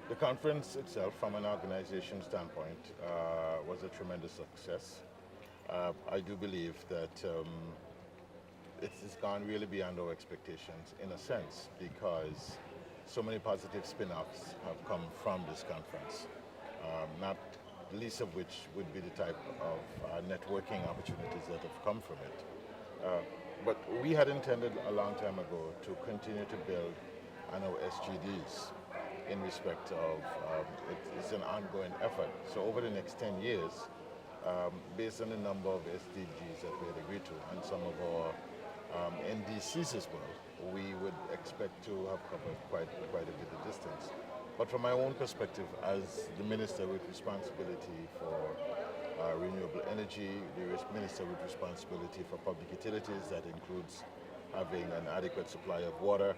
The conference itself, from an organization standpoint, was a tremendous success. I do believe that it's gone really beyond our expectations in a sense because so many positive spin-offs have come from this conference, not the least of which would be the type of networking opportunities that have come from it. Uh, but we had intended a long time ago to continue to build on our SGDs in respect of it's an ongoing effort. So over the next 10 years, based on the number of SDGs that we had agreed to and some of our NDCs as well, we would expect to have covered quite a bit of distance. But from my own perspective, as the minister with responsibility for renewable energy, the minister with responsibility for public utilities, that includes having an adequate supply of water,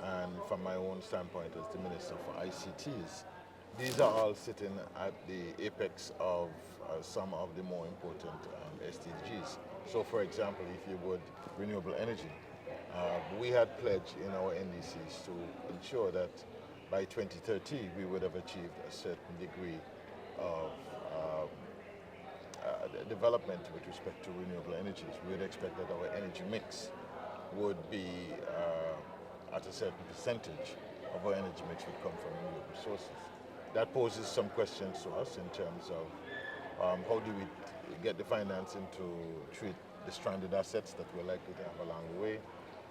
and from my own standpoint as the Minister for ICTs, these are all sitting at the apex of some of the more important SDGs. So for example, if you would, renewable energy, we had pledged in our NDCs to ensure that by 2030 we would have achieved a certain degree of development with respect to renewable energies. We would expect that our energy mix would be at a certain percentage of our energy mix would come from renewable sources. That poses some questions to us in terms of how do we get the financing to treat the stranded assets that we're likely to have along the way.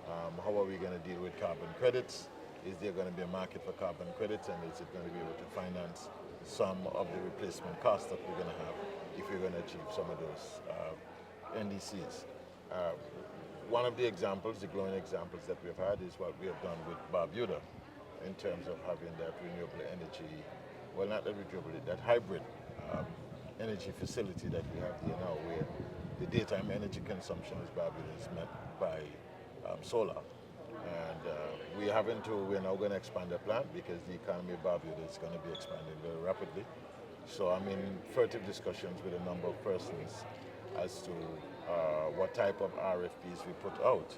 How are we going to deal with carbon credits? Is there going to be a market for carbon credits, and is it going to be able to finance some of the replacement costs that we're going to have if we're going to achieve some of those NDCs? One of the examples, the glowing examples that we've had is what we have done with Barbuda in terms of having that renewable energy, well not that renewable, that hybrid energy facility that we have here now where the daytime energy consumption is Barbuda is met by solar. And we're now going to expand the plant because the economy of Barbuda is going to be expanding very rapidly. So I'm in furtive discussions with a number of persons as to what type of RFPs we put out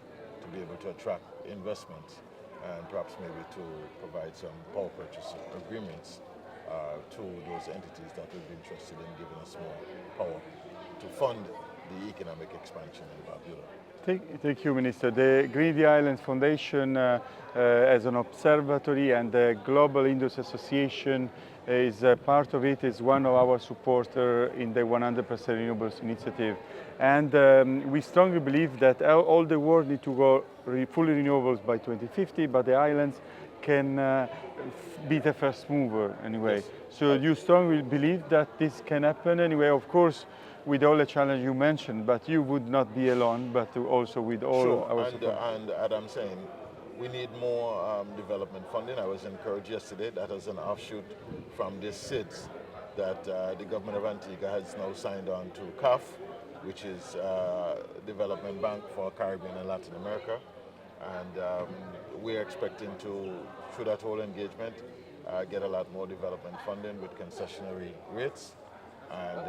to be able to attract investment and perhaps maybe to provide some power purchase agreements to those entities that would be interested in giving us more power to fund the economic expansion in Barbuda. Thank you, Minister. The Green Islands Foundation as an observatory and the Global Industry Association is part of it, is one of our supporters in the 100% Renewables Initiative. And we strongly believe that all the world need to go fully renewables by 2050, but the islands can be the first mover anyway. Yes. So you strongly believe that this can happen anyway, of course, with all the challenges you mentioned, but you would not be alone, but also with all our support. And I'm saying we need more development funding. I was encouraged yesterday that as an offshoot from this SIDS, that the government of Antigua has now signed on to CAF, which is Development Bank for Caribbean and Latin America. And we're expecting to, through that whole engagement, get a lot more development funding with concessionary rates. And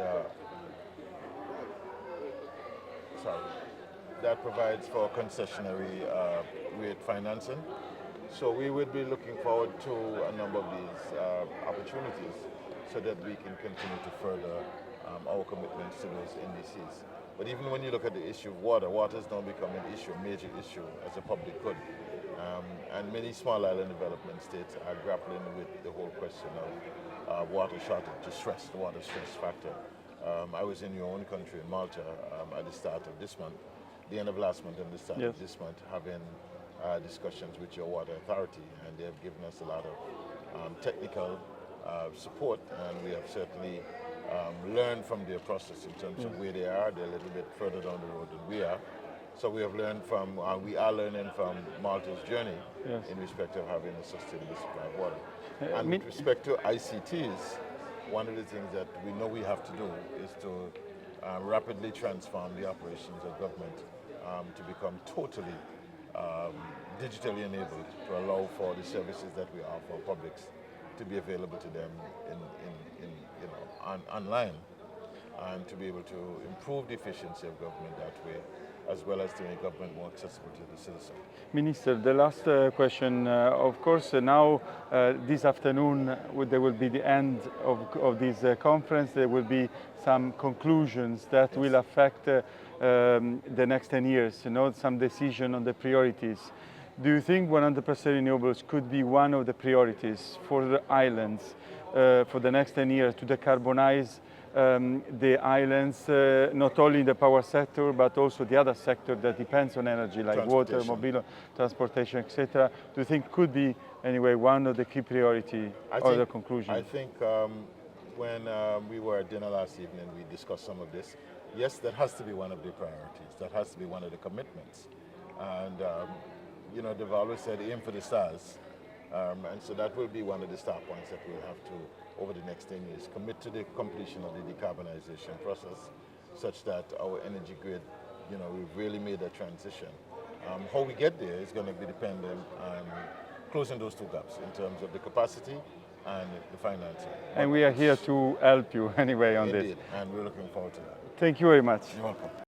that provides for concessionary rate financing. So we would be looking forward to a number of these opportunities so that we can continue to further our commitments to those NDCs. But even when you look at the issue of water, water has now become an issue, a major issue as a public good. And many small island development states are grappling with the whole question of water shortage, the water stress factor. I was in your own country, in Malta, at the start of this month, the end of last month and the start of this month, having discussions with your water authority, and they have given us a lot of technical support, and we have certainly learned from their process in terms of where they are. They're a little bit further down the road than we are. So we have learned from, we are learning from Malta's journey in respect of having a sustainable supply of water. And with respect to ICTs, one of the things that we know we have to do is to rapidly transform the operations of government to become totally digitally enabled to allow for the services that we offer publics to be available to them online, and to be able to improve the efficiency of government that way. as well as to make government more accessible to the citizen. Minister, the last question, of course, now this afternoon there will be the end of this conference. There will be some conclusions that will affect the next 10 years, some decision on the priorities. Do you think 100% renewables could be one of the priorities for the islands for the next 10 years to decarbonize the islands, not only in the power sector, but also the other sector that depends on energy, like water, mobility, transportation, etc. Do you think could be, anyway, one of the key priority or the conclusion? I think when we were at dinner last evening, we discussed some of this. Yes, that has to be one of the priorities. That has to be one of the commitments. And, they've always said aim for the stars. And so that will be one of the start points that we'll have to, over the next 10 years, commit to the completion of the decarbonization process such that our energy grid, we've really made a transition. How we get there is going to be dependent on closing those two gaps in terms of the capacity and the financing. And we are here to help you anyway on Indeed, this. and we're looking forward to that. Thank you very much. You're welcome.